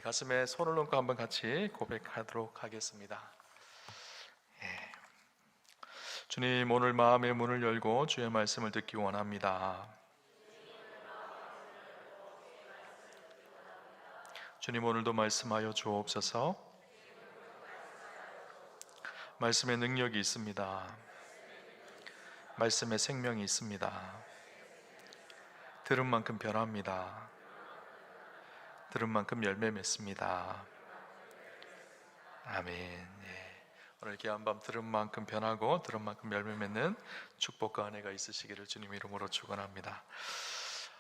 가슴에 손을 얹고 한번 같이 고백하도록 하겠습니다. 주님, 오늘 마음의 문을 열고 주의 말씀을 듣기 원합니다. 주님, 오늘도 말씀하여 주옵소서. 말씀의 능력이 있습니다. 말씀의 생명이 있습니다. 들은 만큼 변합니다. 들은 만큼 열매 맺습니다. 아멘. 오늘 귀한 밤 들은 만큼 변하고 들은 만큼 열매 맺는 축복과 은혜가 있으시기를 주님 이름으로 축원합니다.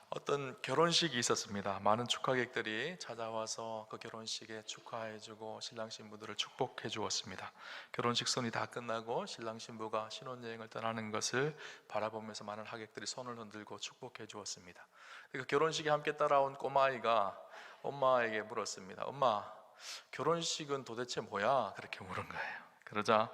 어떤 결혼식이 있었습니다. 많은 축하객들이 찾아와서 그 결혼식에 축하해주고 신랑 신부들을 축복해 주었습니다. 결혼식 선이 다 끝나고 신랑 신부가 신혼여행을 떠나는 것을 바라보면서 많은 하객들이 손을 흔들고 축복해 주었습니다. 그 결혼식에 함께 따라온 꼬마아이가 엄마에게 물었습니다. 엄마, 결혼식은 도대체 뭐야? 그렇게 물은 거예요. 그러자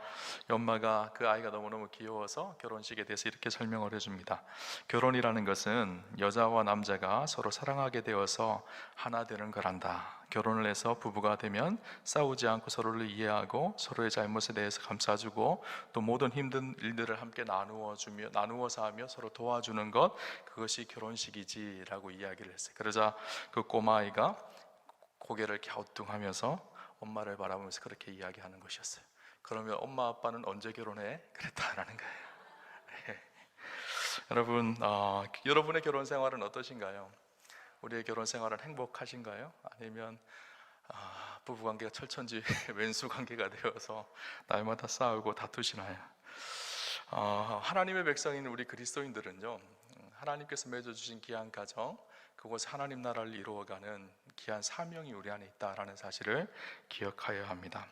엄마가 그 아이가 너무너무 귀여워서 결혼식에 대해서 이렇게 설명을 해줍니다. 결혼이라는 것은 여자와 남자가 서로 사랑하게 되어서 하나 되는 거란다. 결혼을 해서 부부가 되면 싸우지 않고 서로를 이해하고 서로의 잘못에 대해서 감싸주고 또 모든 힘든 일들을 함께 나누어서 하며 서로 도와주는 것, 그것이 결혼식이지 라고 이야기를 했어요. 그러자 그 꼬마아이가 고개를 갸우뚱하면서 엄마를 바라보면서 그렇게 이야기하는 것이었어요. 그러면 엄마 아빠는 언제 결혼해? 그랬다라는 거예요. 여러분, 여러분의 결혼 생활은 어떠신가요? 우리의 결혼 생활은 행복하신가요? 아니면 부부관계가 철천지 왼수관계가 되어서 날마다 싸우고 다투시나요? 하나님의 백성인 우리 그리스도인들은요, 하나님께서 맺어주신 귀한 가정, 그곳 하나님 나라를 이루어가는 귀한 사명이 우리 안에 있다라는 사실을 기억하여야 합니다.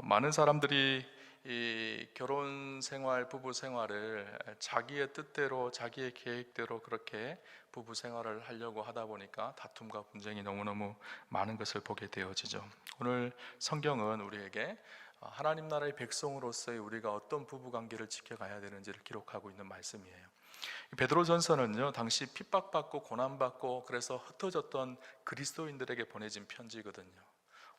많은 사람들이 이 결혼 생활, 부부 생활을 자기의 뜻대로, 자기의 계획대로 그렇게 부부 생활을 하려고 하다 보니까 다툼과 분쟁이 너무너무 많은 것을 보게 되어지죠. 오늘 성경은 우리에게 하나님 나라의 백성으로서의 우리가 어떤 부부 관계를 지켜가야 되는지를 기록하고 있는 말씀이에요. 베드로전서는요, 당시 핍박받고 고난받고 그래서 흩어졌던 그리스도인들에게 보내진 편지거든요.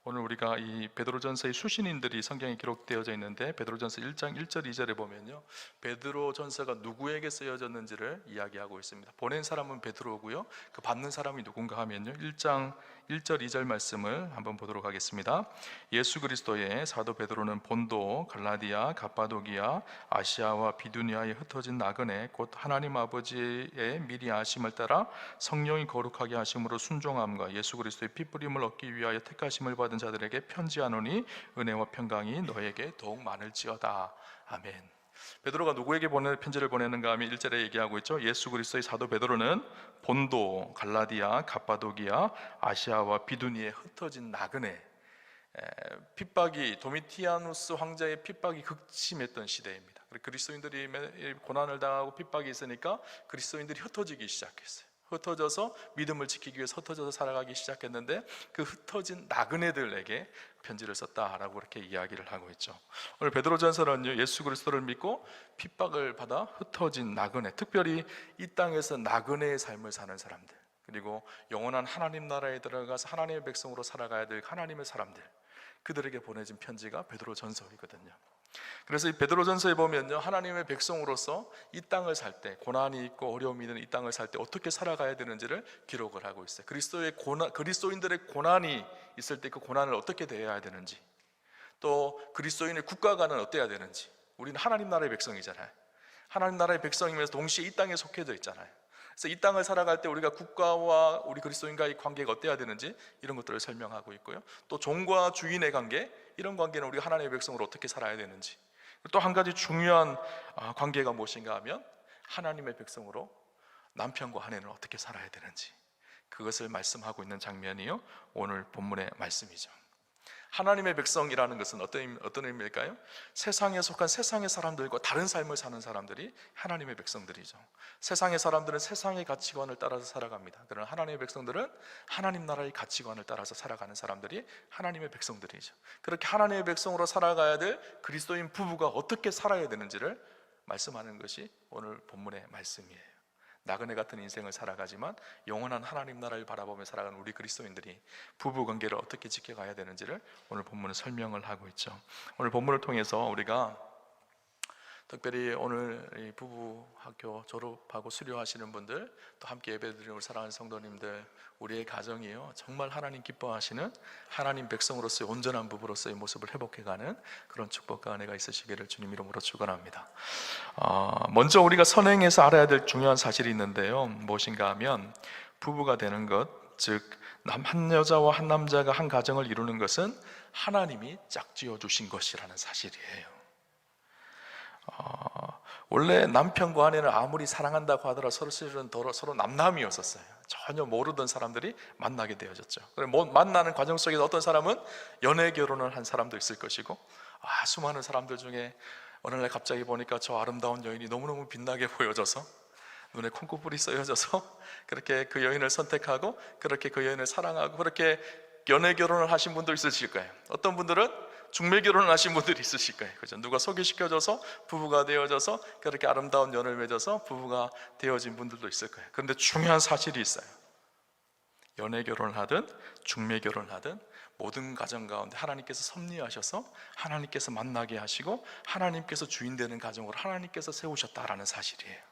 오늘 우리가 이 베드로전서의 수신인들이 성경에 기록되어져 있는데 베드로전서 1장 1절 2절에 보면요, 베드로전서가 누구에게 쓰여졌는지를 이야기하고 있습니다. 보낸 사람은 베드로고요, 그 받는 사람이 누군가 하면요, 1장 1절 2절 말씀을 한번 보도록 하겠습니다. 예수 그리스도의 사도 베드로는 본도, 갈라디아, 갑바도기아, 아시아와 비두니아에 흩어진 나그네 곧 하나님 아버지의 미리 아심을 따라 성령이 거룩하게 하심으로 순종함과 예수 그리스도의 핏부림을 얻기 위하여 택하심을 받은 자들에게 편지하노니 은혜와 평강이 너에게 더욱 많을지어다. 아멘. 베드로가 누구에게 편지를 보내는가 하면 1절에 얘기하고 있죠. 예수 그리스도의 사도 베드로는 본도, 갈라디아, 갑바도기아, 아시아와 비두니에 흩어진 나그네, 핍박이, 도미티아누스 황제의 핍박이 극심했던 시대입니다. 그리스도인들이 고난을 당하고 핍박이 있으니까 그리스도인들이 흩어지기 시작했어요. 흩어져서 믿음을 지키기 위해서 흩어져서 살아가기 시작했는데 그 흩어진 나그네들에게 편지를 썼다라고 그렇게 이야기를 하고 있죠. 오늘 베드로전서는요, 예수 그리스도를 믿고 핍박을 받아 흩어진 나그네, 특별히 이 땅에서 나그네의 삶을 사는 사람들, 그리고 영원한 하나님 나라에 들어가서 하나님의 백성으로 살아가야 될 하나님의 사람들, 그들에게 보내진 편지가 베드로전서이거든요. 그래서 이 베드로전서에 보면요, 하나님의 백성으로서 이 땅을 살 때, 고난이 있고 어려움이 있는 이 땅을 살 때 어떻게 살아가야 되는지를 기록을 하고 있어요. 그리스도인들의 고난이 있을 때 그 고난을 어떻게 대해야 되는지, 또 그리스도인의 국가관은 어때야 되는지. 우리는 하나님 나라의 백성이잖아요. 하나님 나라의 백성이면서 동시에 이 땅에 속해져 있잖아요. 그래서 이 땅을 살아갈 때 우리가 국가와 우리 그리스도인과의 관계가 어때야 되는지 이런 것들을 설명하고 있고요, 또 종과 주인의 관계, 이런 관계는 우리가 하나님의 백성으로 어떻게 살아야 되는지, 또 한 가지 중요한 관계가 무엇인가 하면 하나님의 백성으로 남편과 아내는 어떻게 살아야 되는지, 그것을 말씀하고 있는 장면이요, 오늘 본문의 말씀이죠. 하나님의 백성이라는 것은 어떤 의미일까요? 세상에 속한 세상의 사람들과 다른 삶을 사는 사람들이 하나님의 백성들이죠. 세상의 사람들은 세상의 가치관을 따라서 살아갑니다. 그러나 하나님의 백성들은 하나님 나라의 가치관을 따라서 살아가는 사람들이 하나님의 백성들이죠. 그렇게 하나님의 백성으로 살아가야 될 그리스도인 부부가 어떻게 살아야 되는지를 말씀하는 것이 오늘 본문의 말씀이에요. 나그네 같은 인생을 살아가지만 영원한 하나님 나라를 바라보며 살아가는 우리 그리스도인들이 부부 관계를 어떻게 지켜가야 되는지를 오늘 본문은 설명을 하고 있죠. 오늘 본문을 통해서 우리가 특별히 오늘 이 부부 학교 졸업하고 수료하시는 분들, 또 함께 예배드리는 우리 사랑하는 성도님들, 우리의 가정이요 정말 하나님 기뻐하시는 하나님 백성으로서의 온전한 부부로서의 모습을 회복해가는 그런 축복과 은혜가 있으시기를 주님 이름으로 축원합니다. 먼저 우리가 선행해서 알아야 될 중요한 사실이 있는데요, 무엇인가 하면 부부가 되는 것, 즉 한 여자와 한 남자가 한 가정을 이루는 것은 하나님이 짝지어 주신 것이라는 사실이에요. 원래 남편과 아내는 아무리 사랑한다고 하더라도 서로 남남이었었어요. 전혀 모르던 사람들이 만나게 되어졌죠. 만나는 과정 속에서 어떤 사람은 연애 결혼을 한 사람도 있을 것이고, 수많은 사람들 중에 어느 날 갑자기 보니까 저 아름다운 여인이 너무너무 빛나게 보여져서 눈에 콩고불이 쏘여져서 그렇게 그 여인을 선택하고 그렇게 그 여인을 사랑하고 그렇게 연애 결혼을 하신 분도 있으실 거예요. 어떤 분들은 중매 결혼을 하신 분들이 있으실 거예요. 그죠? 누가 소개시켜줘서 부부가 되어져서 그렇게 아름다운 연을 맺어서 부부가 되어진 분들도 있을 거예요. 그런데 중요한 사실이 있어요. 연애 결혼을 하든 중매 결혼을 하든 모든 가정 가운데 하나님께서 섭리하셔서 하나님께서 만나게 하시고 하나님께서 주인 되는 가정으로 하나님께서 세우셨다라는 사실이에요.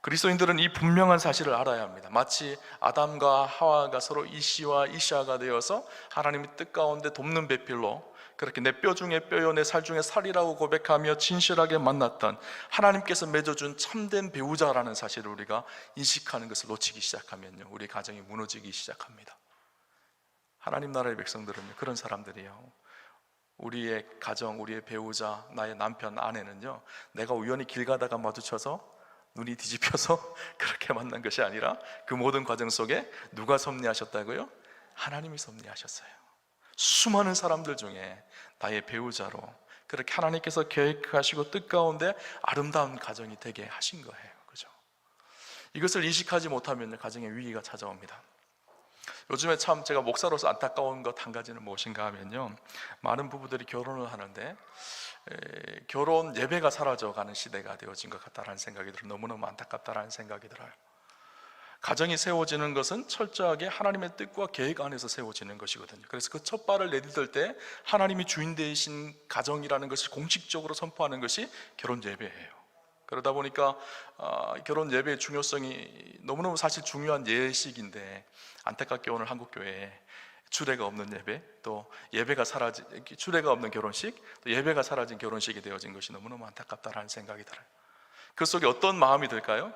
그리스도인들은 이 분명한 사실을 알아야 합니다. 마치 아담과 하와가 서로 이씨와 이샤가 되어서 하나님의 뜻 가운데 돕는 배필로 그렇게 내 뼈 중에 뼈요 내 살 중에 살이라고 고백하며 진실하게 만났던 하나님께서 맺어준 참된 배우자라는 사실을 우리가 인식하는 것을 놓치기 시작하면요, 우리 가정이 무너지기 시작합니다. 하나님 나라의 백성들은요, 그런 사람들이에요. 우리의 가정, 우리의 배우자, 나의 남편, 아내는요, 내가 우연히 길 가다가 마주쳐서 눈이 뒤집혀서 그렇게 만난 것이 아니라 그 모든 과정 속에 누가 섭리하셨다고요? 하나님이 섭리하셨어요. 수많은 사람들 중에 나의 배우자로 그렇게 하나님께서 계획하시고 뜻 가운데 아름다운 가정이 되게 하신 거예요. 그죠? 이것을 인식하지 못하면 가정에 위기가 찾아옵니다. 요즘에 참 제가 목사로서 안타까운 것 한 가지는 무엇인가 하면요, 많은 부부들이 결혼을 하는데 결혼 예배가 사라져가는 시대가 되어진 것 같다라는 생각이 들어요. 너무너무 안타깝다라는 생각이 들어요. 가정이 세워지는 것은 철저하게 하나님의 뜻과 계획 안에서 세워지는 것이거든요. 그래서 그 첫 발을 내딛을 때 하나님이 주인 되신 가정이라는 것을 공식적으로 선포하는 것이 결혼 예배예요. 그러다 보니까 결혼 예배의 중요성이 너무너무 사실 중요한 예식인데, 안타깝게 오늘 한국교회에 주례가 없는 예배, 또 예배가 사라진 주례가 없는 결혼식, 또 예배가 사라진 결혼식이 되어진 것이 너무너무 안타깝다라는 생각이 들어요. 그 속에 어떤 마음이 들까요?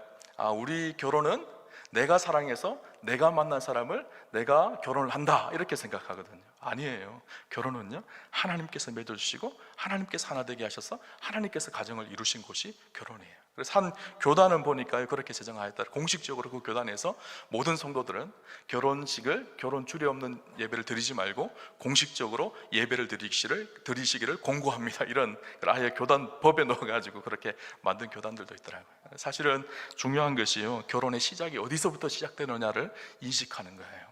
우리 결혼은 내가 사랑해서 내가 만난 사람을 내가 결혼을 한다, 이렇게 생각하거든요. 아니에요. 결혼은요, 하나님께서 맺어주시고 하나님께서 하나 되게 하셔서 하나님께서 가정을 이루신 곳이 결혼이에요. 그래서 한 교단은 보니까요, 그렇게 제정하였다. 공식적으로 그 교단에서 모든 성도들은 결혼식을, 결혼 주례 없는 예배를 드리지 말고 공식적으로 예배를 드리시기를 공고합니다. 이런 아예 교단 법에 넣어가지고 그렇게 만든 교단들도 있더라고요. 사실은 중요한 것이요, 결혼의 시작이 어디서부터 시작되느냐를 인식하는 거예요.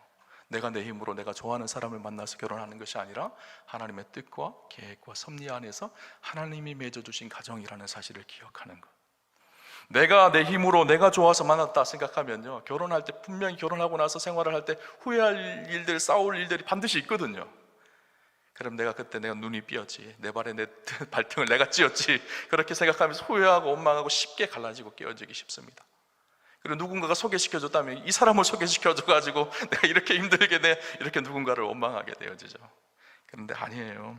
내가 내 힘으로 내가 좋아하는 사람을 만나서 결혼하는 것이 아니라 하나님의 뜻과 계획과 섭리 안에서 하나님이 맺어주신 가정이라는 사실을 기억하는 것. 내가 내 힘으로 내가 좋아서 만났다 생각하면요, 결혼할 때 분명히 결혼하고 나서 생활을 할 때 후회할 일들, 싸울 일들이 반드시 있거든요. 그럼 내가 그때 내가 눈이 삐었지, 내 발에 내 발등을 내가 찧었지, 그렇게 생각하면서 후회하고 원망하고 쉽게 갈라지고 깨어지기 쉽습니다. 그리고 누군가가 소개시켜줬다면 이 사람을 소개시켜줘가지고 내가 이렇게 힘들게 이렇게 누군가를 원망하게 되어지죠. 그런데 아니에요.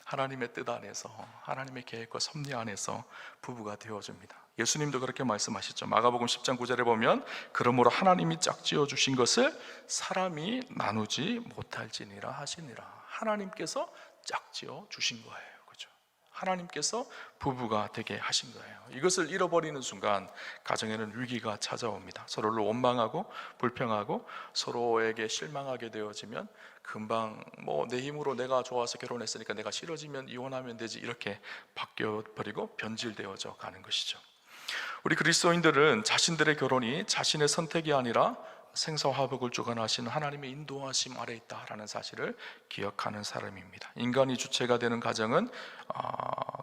하나님의 뜻 안에서, 하나님의 계획과 섭리 안에서 부부가 되어줍니다. 예수님도 그렇게 말씀하셨죠. 마가복음 10장 9절에 보면 그러므로 하나님이 짝지어 주신 것을 사람이 나누지 못할지니라 하시니라. 하나님께서 짝지어 주신 거예요. 그렇죠? 하나님께서 부부가 되게 하신 거예요. 이것을 잃어버리는 순간 가정에는 위기가 찾아옵니다. 서로를 원망하고 불평하고 서로에게 실망하게 되어지면 금방 내 힘으로 내가 좋아서 결혼했으니까 내가 싫어지면 이혼하면 되지, 이렇게 바뀌어버리고 변질되어져 가는 것이죠. 우리 그리스도인들은 자신들의 결혼이 자신의 선택이 아니라 생사화복을 주관하시는 하나님의 인도하심 아래 있다라는 사실을 기억하는 사람입니다. 인간이 주체가 되는 가정은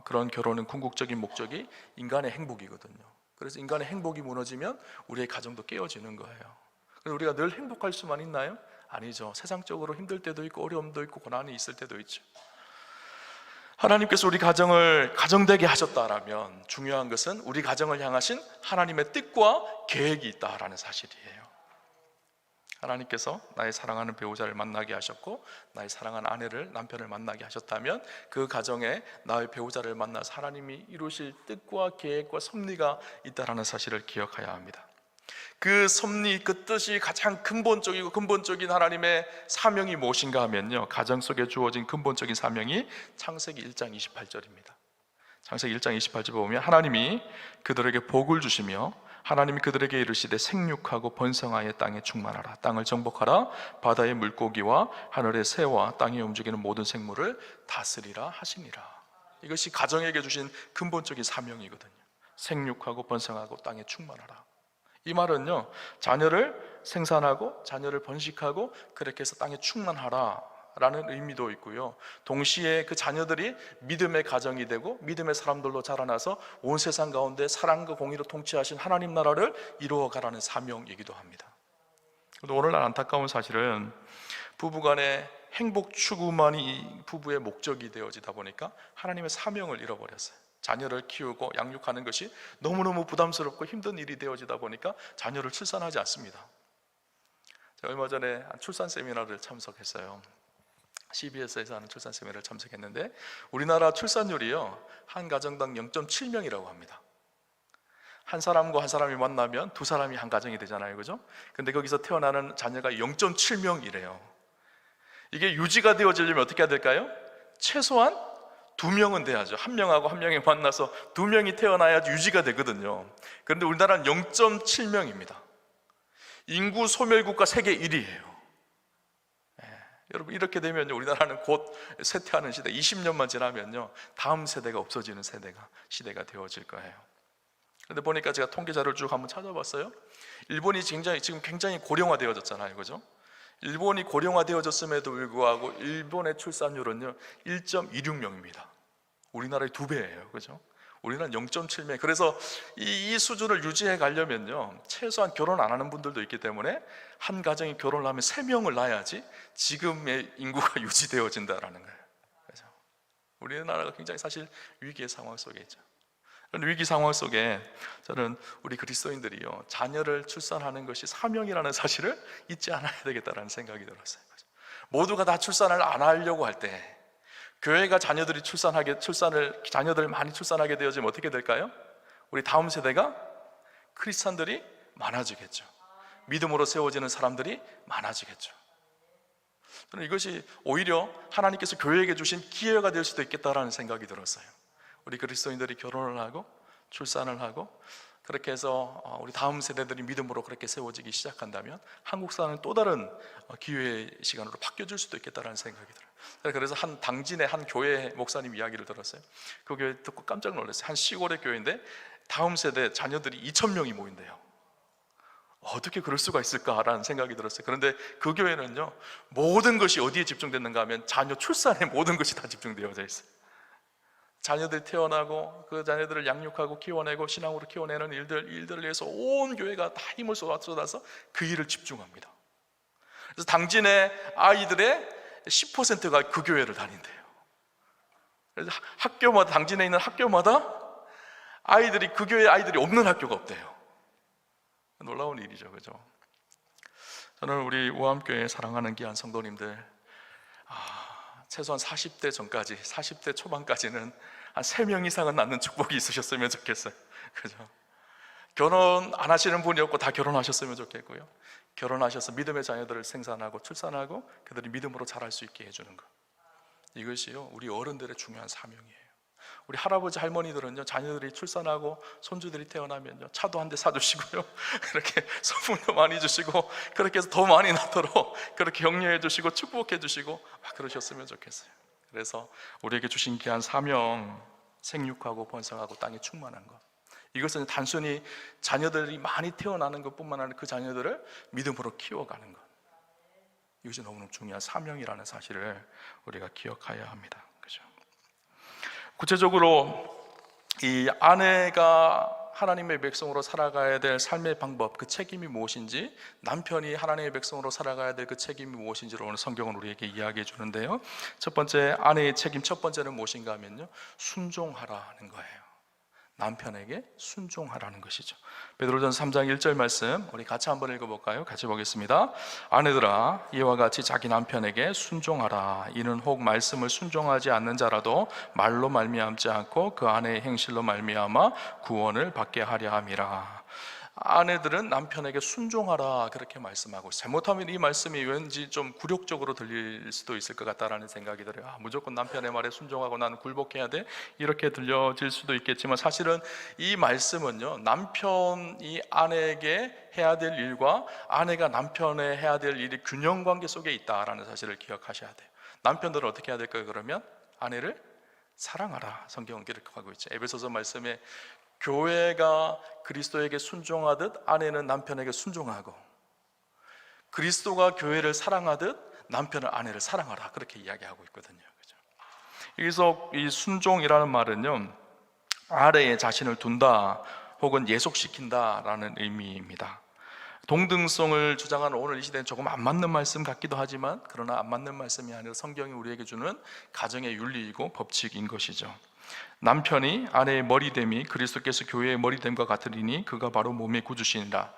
그런 결혼은 궁극적인 목적이 인간의 행복이거든요. 그래서 인간의 행복이 무너지면 우리의 가정도 깨어지는 거예요. 그래서 우리가 늘 행복할 수만 있나요? 아니죠. 세상적으로 힘들 때도 있고 어려움도 있고 고난이 있을 때도 있죠. 하나님께서 우리 가정을 가정되게 하셨다라면 중요한 것은 우리 가정을 향하신 하나님의 뜻과 계획이 있다라는 사실이에요. 하나님께서 나의 사랑하는 배우자를 만나게 하셨고 나의 사랑하는 아내를, 남편을 만나게 하셨다면 그 가정에 나의 배우자를 만나서 하나님이 이루실 뜻과 계획과 섭리가 있다라는 사실을 기억해야 합니다. 그 섭리, 그 뜻이 가장 근본적이고 근본적인 하나님의 사명이 무엇인가 하면요, 가정 속에 주어진 근본적인 사명이 창세기 1장 28절입니다 창세기 1장 28절에 보면 하나님이 그들에게 복을 주시며 하나님이 그들에게 이르시되 생육하고 번성하여 땅에 충만하라, 땅을 정복하라, 바다의 물고기와 하늘의 새와 땅에 움직이는 모든 생물을 다스리라 하시니라. 이것이 가정에게 주신 근본적인 사명이거든요. 생육하고 번성하고 땅에 충만하라. 이 말은요, 자녀를 생산하고 자녀를 번식하고 그렇게 해서 땅에 충만하라 라는 의미도 있고요, 동시에 그 자녀들이 믿음의 가정이 되고 믿음의 사람들로 자라나서 온 세상 가운데 사랑과 공의로 통치하신 하나님 나라를 이루어가라는 사명이기도 합니다. 그런데 오늘날 안타까운 사실은 부부간의 행복 추구만이 부부의 목적이 되어지다 보니까 하나님의 사명을 잃어버렸어요. 자녀를 키우고 양육하는 것이 너무너무 부담스럽고 힘든 일이 되어지다 보니까 자녀를 출산하지 않습니다. 제가 얼마 전에 출산 세미나를 참석했어요. CBS에서 하는 출산 세미나를 참석했는데 우리나라 출산율이요, 한 가정당 0.7명이라고 합니다. 한 사람과 한 사람이 만나면 두 사람이 한 가정이 되잖아요, 그죠? 근데 거기서 태어나는 자녀가 0.7명이래요 이게 유지가 되어지려면 어떻게 해야 될까요? 최소한 2명은 돼야죠. 한 명하고 한 명이 만나서 2명이 태어나야지 유지가 되거든요. 그런데 우리나라는 0.7명입니다 인구 소멸국가 세계 1위예요 여러분, 이렇게 되면 우리나라는 곧 쇠퇴하는 시대, 20년만 지나면요 다음 세대가 없어지는 시대가 되어질 거예요. 그런데 보니까 제가 통계 자료를 쭉 한번 찾아봤어요. 일본이 지금 굉장히 고령화되어졌잖아요, 그죠? 일본이 고령화되어졌음에도 불구하고 일본의 출산율은요 1.26명입니다 우리나라의 2배예요, 그죠? 우리나라는 0.7명. 그래서 이 수준을 유지해 가려면요 최소한 결혼 안 하는 분들도 있기 때문에 한 가정이 결혼을 하면 3명을 낳아야지 지금의 인구가 유지되어진다라는 거예요. 그래서 우리나라가 굉장히 사실 위기의 상황 속에 있죠. 그런 위기 상황 속에 저는 우리 그리스도인들이요 자녀를 출산하는 것이 사명이라는 사실을 잊지 않아야 되겠다라는 생각이 들었어요. 모두가 다 출산을 안 하려고 할 때 교회가 자녀들을 많이 출산하게 되어지면 어떻게 될까요? 우리 다음 세대가 크리스찬들이 많아지겠죠. 믿음으로 세워지는 사람들이 많아지겠죠. 저는 이것이 오히려 하나님께서 교회에게 주신 기회가 될 수도 있겠다라는 생각이 들었어요. 우리 그리스도인들이 결혼을 하고 출산을 하고 그렇게 해서 우리 다음 세대들이 믿음으로 그렇게 세워지기 시작한다면 한국 사회는 또 다른 기회의 시간으로 바뀌어질 수도 있겠다라는 생각이 들어요. 그래서 한 당진의 한 교회 목사님 이야기를 들었어요. 그 교회 듣고 깜짝 놀랐어요. 한 시골의 교회인데 다음 세대 자녀들이 2,000명이 모인대요. 어떻게 그럴 수가 있을까라는 생각이 들었어요. 그런데 그 교회는요 모든 것이 어디에 집중됐는가 하면 자녀 출산에 모든 것이 다 집중되어져 있어요. 자녀들이 태어나고 그 자녀들을 양육하고 키워내고 신앙으로 키워내는 일들을 위해서 온 교회가 다 힘을 쏟아서 그 일을 집중합니다. 그래서 당진의 아이들의 10%가 그 교회를 다닌대요. 그래서 학교마다, 당진에 있는 학교마다 그 교회 아이들이 없는 학교가 없대요. 놀라운 일이죠, 그죠? 저는 우리 우암교회 사랑하는 귀한 성도님들, 최소한 40대 전까지, 40대 초반까지는 한 3명 이상은 낳는 축복이 있으셨으면 좋겠어요. 그죠? 결혼 안 하시는 분이 없고 다 결혼하셨으면 좋겠고요. 결혼하셔서 믿음의 자녀들을 생산하고 출산하고 그들이 믿음으로 자랄 수 있게 해주는 것, 이것이요 우리 어른들의 중요한 사명이에요. 우리 할아버지 할머니들은요 자녀들이 출산하고 손주들이 태어나면요 차도 한 대 사주시고요 그렇게 선물도 많이 주시고 그렇게 해서 더 많이 낳도록 그렇게 격려해 주시고 축복해 주시고 막 그러셨으면 좋겠어요. 그래서 우리에게 주신 귀한 사명, 생육하고 번성하고 땅에 충만한 것, 이것은 단순히 자녀들이 많이 태어나는 것뿐만 아니라 그 자녀들을 믿음으로 키워가는 것, 이것이 너무너무 중요한 사명이라는 사실을 우리가 기억해야 합니다. 그죠? 구체적으로 이 아내가 하나님의 백성으로 살아가야 될 삶의 방법, 그 책임이 무엇인지, 남편이 하나님의 백성으로 살아가야 될 그 책임이 무엇인지를 오늘 성경은 우리에게 이야기해 주는데요. 첫 번째, 아내의 책임 첫 번째는 무엇인가 하면요, 순종하라는 거예요. 남편에게 순종하라는 것이죠. 베드로전서 3장 1절 말씀 우리 같이 한번 읽어볼까요? 같이 보겠습니다. 아내들아, 이와 같이 자기 남편에게 순종하라. 이는 혹 말씀을 순종하지 않는 자라도 말로 말미암지 않고 그 아내의 행실로 말미암아 구원을 받게 하려 함이라. 아내들은 남편에게 순종하라 그렇게 말씀하고, 잘못하면 이 말씀이 왠지 좀 굴욕적으로 들릴 수도 있을 것 같다라는 생각이 들어요. 무조건 남편의 말에 순종하고 나는 굴복해야 돼, 이렇게 들려질 수도 있겠지만, 사실은 이 말씀은요, 남편이 아내에게 해야 될 일과 아내가 남편에 해야 될 일이 균형관계 속에 있다라는 사실을 기억하셔야 돼요. 남편들은 어떻게 해야 될까요? 그러면 아내를 사랑하라, 성경은 그렇게 하고 있죠. 에베소서 말씀에 교회가 그리스도에게 순종하듯 아내는 남편에게 순종하고, 그리스도가 교회를 사랑하듯 남편은 아내를 사랑하라, 그렇게 이야기하고 있거든요. 그죠? 여기서 이 순종이라는 말은요, 아래에 자신을 둔다 혹은 예속시킨다라는 의미입니다. 동등성을 주장하는 오늘 이 시대는 조금 안 맞는 말씀 같기도 하지만, 그러나 안 맞는 말씀이 아니라 성경이 우리에게 주는 가정의 윤리이고 법칙인 것이죠. 남편이 아내의 머리됨이 그리스도께서 교회의 머리됨과 같으리니 그가 바로 몸의 구주시니라.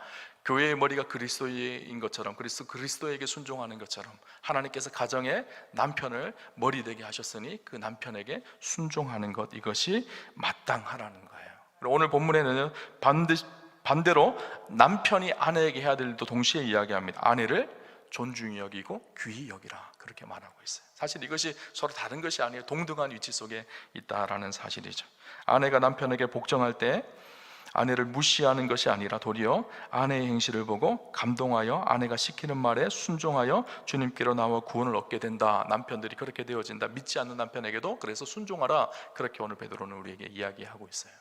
교회의 머리가 그리스도인 것처럼, 그리스도에게 순종하는 것처럼 하나님께서 가정의 남편을 머리되게 하셨으니 그 남편에게 순종하는 것, 이것이 마땅하라는 거예요. 오늘 본문에는 반대로 남편이 아내에게 해야 될 일도 동시에 이야기합니다. 아내를 존중히 여기고 귀히 여기라, 그렇게 말하고 있어요. 사실 이것이 서로 다른 것이 아니에요. 동등한 위치 속에 있다라는 사실이죠. 아내가 남편에게 복종할 때 아내를 무시하는 것이 아니라 도리어 아내의 행실을 보고 감동하여 아내가 시키는 말에 순종하여 주님께로 나와 구원을 얻게 된다. 남편들이 그렇게 되어진다. 믿지 않는 남편에게도 그래서 순종하라, 그렇게 오늘 베드로는 우리에게 이야기하고 있어요.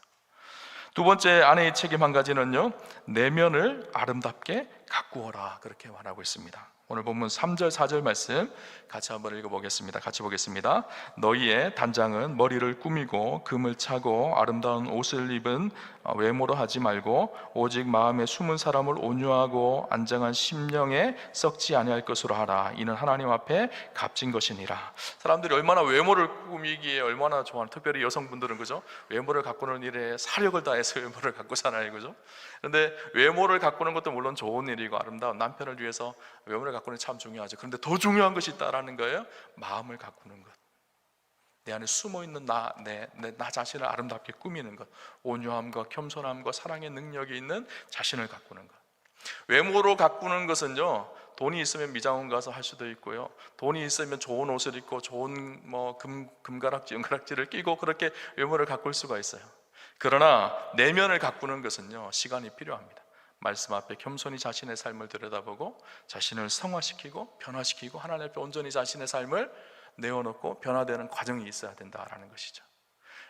두 번째, 아내의 책임 한 가지는요, 내면을 아름답게 가꾸어라, 그렇게 말하고 있습니다. 오늘 본문 3절 4절 말씀 같이 한번 읽어보겠습니다. 같이 보겠습니다. 너희의 단장은 머리를 꾸미고 금을 차고 아름다운 옷을 입은 외모로 하지 말고 오직 마음에 숨은 사람을 온유하고 안정한 심령에 썩지 아니할 것으로 하라. 이는 하나님 앞에 값진 것이니라. 사람들이 얼마나 외모를 꾸미기에 얼마나 좋아하는, 특별히 여성분들은 그죠? 외모를 가꾸는 일에 사력을 다해서 외모를 가꾸잖아요, 그죠? 그런데 외모를 가꾸는 것도 물론 좋은 일이고 아름다운 남편을 위해서 외모를 가꾸는 게 참 중요하죠. 그런데 더 중요한 것이 있다라는 거예요. 마음을 가꾸는 것. 내 안에 숨어있는 나 자신을 아름답게 꾸미는 것, 온유함과 겸손함과 사랑의 능력이 있는 자신을 가꾸는 것. 외모로 가꾸는 것은요, 돈이 있으면 미장원 가서 할 수도 있고요, 돈이 있으면 좋은 옷을 입고 좋은 금가락지, 은가락지를 끼고 그렇게 외모를 가꿀 수가 있어요. 그러나 내면을 가꾸는 것은요, 시간이 필요합니다. 말씀 앞에 겸손히 자신의 삶을 들여다보고 자신을 성화시키고 변화시키고 하나님 앞에 온전히 자신의 삶을 내어놓고 변화되는 과정이 있어야 된다라는 것이죠.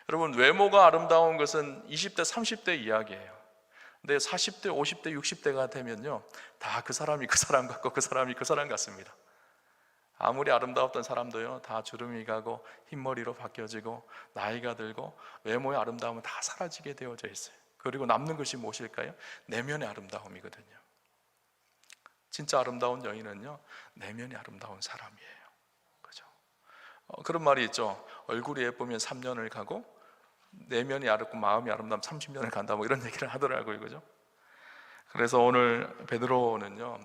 여러분, 외모가 아름다운 것은 20대 30대 이야기예요. 근데 40대 50대 60대가 되면요, 다 그 사람이 그 사람 같고 그 사람이 그 사람 같습니다. 아무리 아름다웠던 사람도요, 다 주름이 가고 흰머리로 바뀌어지고 나이가 들고 외모의 아름다움은 다 사라지게 되어져 있어요. 그리고 남는 것이 무엇일까요? 내면의 아름다움이거든요. 진짜 아름다운 여인은요, 내면이 아름다운 사람이에요. 그죠? 그런 말이 있죠. 얼굴이 예쁘면 3년을 가고 내면이 아름고 마음이 아름다면 30년을 간다, 뭐 이런 얘기를 하더라고요. 그죠? 그래서 오늘 베드로는요,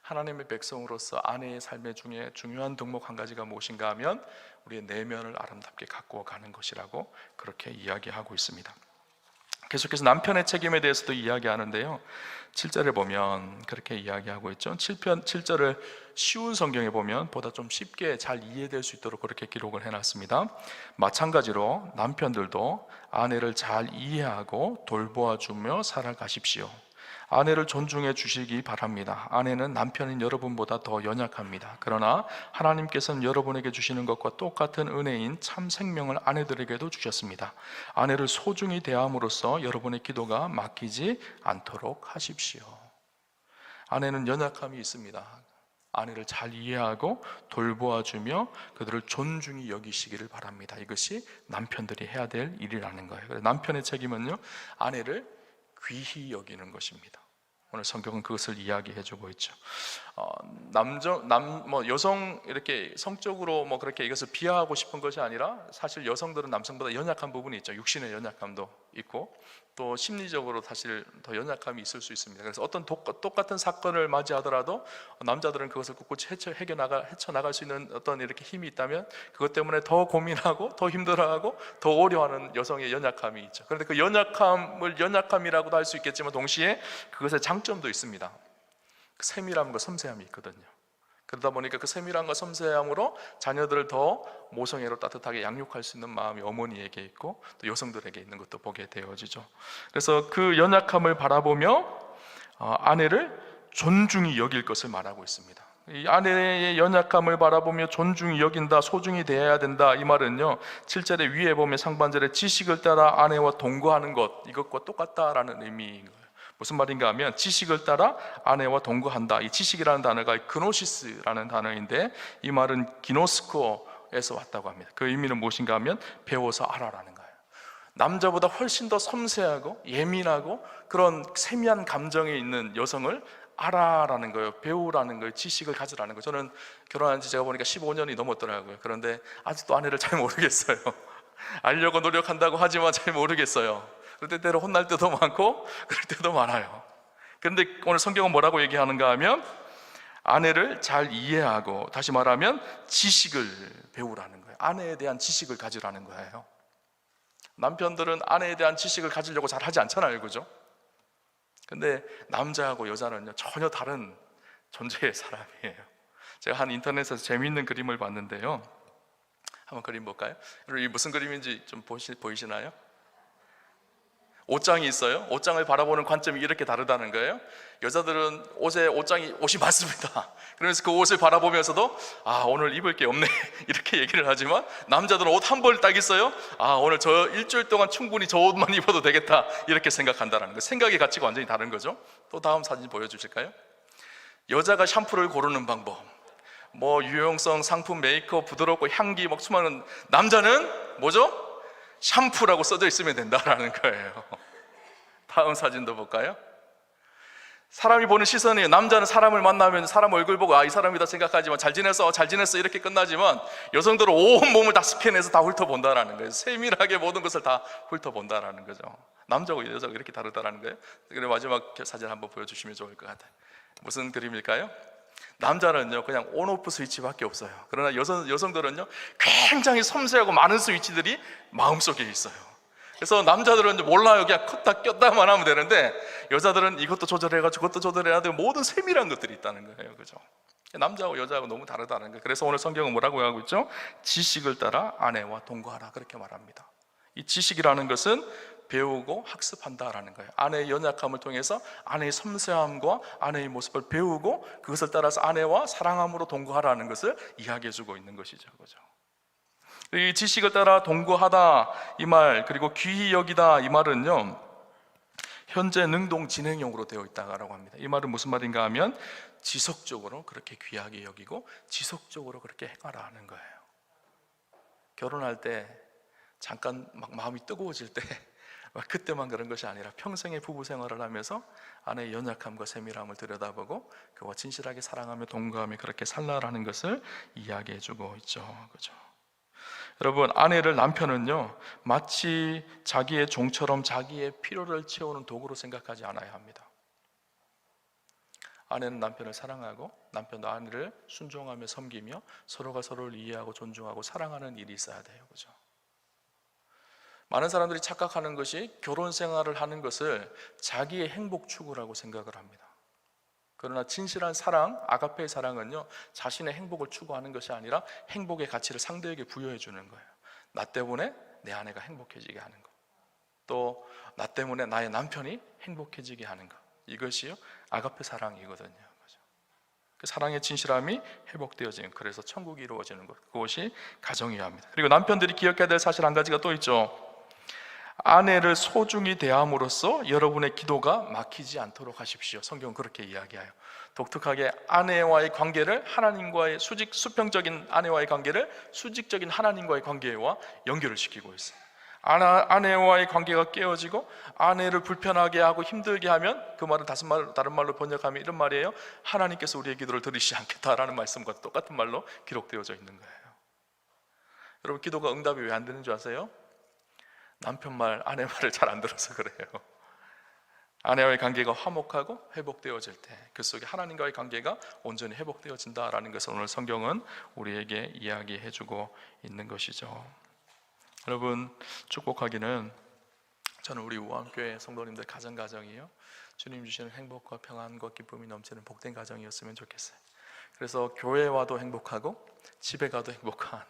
하나님의 백성으로서 아내의 삶의 중에 중요한 덕목 한 가지가 무엇인가 하면 우리의 내면을 아름답게 가꾸어 가는 것이라고 그렇게 이야기하고 있습니다. 계속해서 남편의 책임에 대해서도 이야기하는데요, 7절에 보면 그렇게 이야기하고 있죠. 7절을 쉬운 성경에 보면 보다 좀 쉽게 잘 이해될 수 있도록 그렇게 기록을 해놨습니다. 마찬가지로 남편들도 아내를 잘 이해하고 돌보아주며 살아가십시오. 아내를 존중해 주시기 바랍니다. 아내는 남편인 여러분보다 더 연약합니다. 그러나 하나님께서는 여러분에게 주시는 것과 똑같은 은혜인 참 생명을 아내들에게도 주셨습니다. 아내를 소중히 대함으로써 여러분의 기도가 막히지 않도록 하십시오. 아내는 연약함이 있습니다. 아내를 잘 이해하고 돌보아주며 그들을 존중히 여기시기를 바랍니다. 이것이 남편들이 해야 될 일이라는 거예요. 남편의 책임은요, 아내를 귀히 여기는 것입니다. 오늘 성경은 그것을 이야기해주고 있죠. 여성 이렇게 성적으로 그렇게 이것을 비하하고 싶은 것이 아니라 사실 여성들은 남성보다 연약한 부분이 있죠. 육신의 연약함도 있고 또 심리적으로 사실 더 연약함이 있을 수 있습니다. 그래서 어떤 똑같은 사건을 맞이하더라도 남자들은 그것을 꿋꿋이 헤쳐나갈 수 있는 어떤 이렇게 힘이 있다면 그것 때문에 더 고민하고 더 힘들어하고 더 어려워하는 여성의 연약함이 있죠. 그런데 그 연약함을 연약함이라고도 할 수 있겠지만 동시에 그것의 장점도 있습니다. 그 세밀함과 섬세함이 있거든요. 그러다 보니까 그 세밀함과 섬세함으로 자녀들을 더 모성애로 따뜻하게 양육할 수 있는 마음이 어머니에게 있고 또 여성들에게 있는 것도 보게 되어지죠. 그래서 그 연약함을 바라보며 아내를 존중히 여길 것을 말하고 있습니다. 이 아내의 연약함을 바라보며 존중히 여긴다, 소중히 대해야 된다. 이 말은요 7절에 위에 보면 상반절에 지식을 따라 아내와 동거하는 것, 이것과 똑같다라는 의미인 거예요. 무슨 말인가 하면 지식을 따라 아내와 동거한다. 이 지식이라는 단어가 그노시스라는 단어인데 이 말은 기노스코에서 왔다고 합니다. 그 의미는 무엇인가 하면 배워서 알아라는 거예요. 남자보다 훨씬 더 섬세하고 예민하고 그런 세미한 감정이 있는 여성을 알아라는 거예요. 배우라는 거예요. 지식을 가지라는 거예요. 저는 결혼한 지 제가 보니까 15년이 넘었더라고요. 그런데 아직도 아내를 잘 모르겠어요. 알려고 노력한다고 하지만 잘 모르겠어요. 그럴 때로 혼날 때도 많고 그럴 때도 많아요. 그런데 오늘 성경은 뭐라고 얘기하는가 하면 아내를 잘 이해하고, 다시 말하면 지식을 배우라는 거예요. 아내에 대한 지식을 가지라는 거예요. 남편들은 아내에 대한 지식을 가지려고 잘 하지 않잖아요, 그죠? 근데 남자하고 여자는요 전혀 다른 존재의 사람이에요. 제가 한 인터넷에서 재미있는 그림을 봤는데요, 한번 그림 볼까요? 이 무슨 그림인지 좀 보이시나요? 옷장이 있어요. 옷장을 바라보는 관점이 이렇게 다르다는 거예요. 여자들은 옷이 많습니다. 그러면서 그 옷을 바라보면서도 오늘 입을 게 없네 이렇게 얘기를 하지만 남자들은 옷 한 벌 딱 있어요. 오늘 저 일주일 동안 충분히 저 옷만 입어도 되겠다 이렇게 생각한다는 거예요. 생각의 가치가 완전히 다른 거죠. 또 다음 사진 보여주실까요? 여자가 샴푸를 고르는 방법, 유용성, 상품, 메이크업, 부드럽고 향기 수많은, 남자는 뭐죠? 샴푸라고 써져 있으면 된다라는 거예요. 다음 사진도 볼까요? 사람이 보는 시선이에요. 남자는 사람을 만나면 사람 얼굴 보고 이 사람이다 생각하지만 잘 지냈어 이렇게 끝나지만 여성들은 온 몸을 다 스캔해서 다 훑어본다라는 거예요. 세밀하게 모든 것을 다 훑어본다라는 거죠. 남자고 여자가 이렇게 다르다라는 거예요. 그리고 마지막 사진 한번 보여주시면 좋을 것 같아요. 무슨 그림일까요? 남자는요 그냥 온오프 스위치밖에 없어요. 그러나 여성들은요 굉장히 섬세하고 많은 스위치들이 마음속에 있어요. 그래서 남자들은 몰라요. 그냥 컸다 꼈다만 하면 되는데 여자들은 이것도 조절해가지고 저것도 조절해야 되고 모든 세밀한 것들이 있다는 거예요. 그죠? 남자하고 여자하고 너무 다르다는 거예요. 그래서 오늘 성경은 뭐라고 하고 있죠? 지식을 따라 아내와 동거하라 그렇게 말합니다. 이 지식이라는 것은 배우고 학습한다라는 거예요. 아내의 연약함을 통해서 아내의 섬세함과 아내의 모습을 배우고 그것을 따라서 아내와 사랑함으로 동거하라는 것을 이야기해주고 있는 것이죠. 그죠? 이 지식을 따라 동거하다 이 말, 그리고 귀히 여기다 이 말은요 현재 능동 진행형으로 되어 있다고 합니다. 이 말은 무슨 말인가 하면 지속적으로 그렇게 귀하게 여기고 지속적으로 그렇게 행하라 하는 거예요. 결혼할 때 잠깐 마음이 뜨거워질 때 그때만 그런 것이 아니라 평생의 부부 생활을 하면서 아내의 연약함과 세밀함을 들여다보고 그와 진실하게 사랑하며 동거하며 그렇게 살라라는 것을 이야기해주고 있죠. 그죠? 여러분, 남편은요 마치 자기의 종처럼 자기의 필요를 채우는 도구로 생각하지 않아야 합니다. 아내는 남편을 사랑하고 남편도 아내를 순종하며 섬기며 서로가 서로를 이해하고 존중하고 사랑하는 일이 있어야 돼요. 그죠? 많은 사람들이 착각하는 것이 결혼 생활을 하는 것을 자기의 행복 추구라고 생각을 합니다. 그러나 진실한 사랑, 아가페의 사랑은요 자신의 행복을 추구하는 것이 아니라 행복의 가치를 상대에게 부여해 주는 거예요. 나 때문에 내 아내가 행복해지게 하는 것, 또 나 때문에 나의 남편이 행복해지게 하는 것, 이것이 아가페 사랑이거든요. 그 사랑의 진실함이 회복되어지는, 그래서 천국이 이루어지는 것, 그것이 가정이어야 합니다. 그리고 남편들이 기억해야 될 사실 한 가지가 또 있죠. 아내를 소중히 대함으로써 여러분의 기도가 막히지 않도록 하십시오. 성경은 그렇게 이야기해요. 독특하게 아내와의 관계를 하나님과의 수평적인 아내와의 관계를 수직적인 하나님과의 관계와 연결을 시키고 있어요. 아내와의 관계가 깨어지고 아내를 불편하게 하고 힘들게 하면 그 말은 다른 말로 번역하면 이런 말이에요. 하나님께서 우리의 기도를 들으시지 않겠다라는 말씀과 똑같은 말로 기록되어져 있는 거예요. 여러분, 기도가 응답이 왜 안 되는 줄 아세요? 남편 말, 아내 말을 잘 안 들어서 그래요. 아내와의 관계가 화목하고 회복되어질 때 그 속에 하나님과의 관계가 온전히 회복되어진다라는 것을 오늘 성경은 우리에게 이야기해주고 있는 것이죠. 여러분, 축복하기는 저는 우리 우암교회 성도님들 가정이요, 주님 주시는 행복과 평안과 기쁨이 넘치는 복된 가정이었으면 좋겠어요. 그래서 교회 와도 행복하고 집에 가도 행복한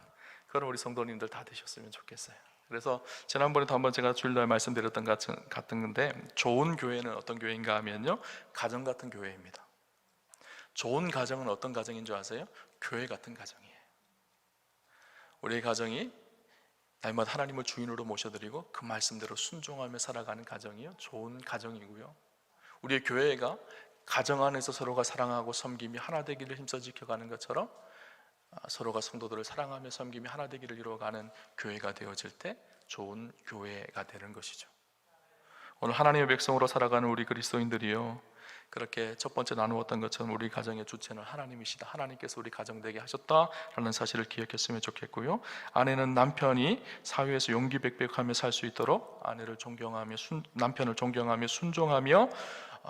그런 우리 성도님들 다 되셨으면 좋겠어요. 그래서 지난번에도 한번 제가 주일날 말씀드렸던 것 같은데, 좋은 교회는 어떤 교회인가 하면요, 가정 같은 교회입니다. 좋은 가정은 어떤 가정인 줄 아세요? 교회 같은 가정이에요. 우리의 가정이 날마다 하나님을 주인으로 모셔드리고 그 말씀대로 순종하며 살아가는 가정이요, 좋은 가정이고요. 우리의 교회가 가정 안에서 서로가 사랑하고 섬김이 하나 되기를 힘써 지켜가는 것처럼 서로가 성도들을 사랑하며 섬김이 하나 되기를 이루어가는 교회가 되어질 때 좋은 교회가 되는 것이죠. 오늘 하나님의 백성으로 살아가는 우리 그리스도인들이요, 그렇게 첫 번째 나누었던 것처럼 우리 가정의 주체는 하나님이시다, 하나님께서 우리 가정 되게 하셨다라는 사실을 기억했으면 좋겠고요. 아내는 남편이 사회에서 용기백백하며 살 수 있도록 아내를 존경하며 남편을 존경하며 순종하며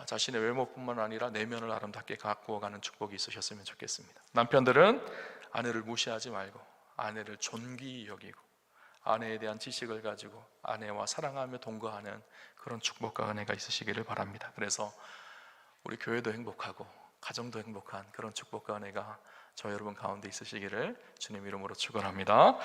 자신의 외모뿐만 아니라 내면을 아름답게 가꾸어가는 축복이 있으셨으면 좋겠습니다. 남편들은 아내를 무시하지 말고 아내를 존귀히 여기고 아내에 대한 지식을 가지고 아내와 사랑하며 동거하는 그런 축복과 은혜가 있으시기를 바랍니다. 그래서 우리 교회도 행복하고 가정도 행복한 그런 축복과 은혜가 저 여러분 가운데 있으시기를 주님 이름으로 축원합니다.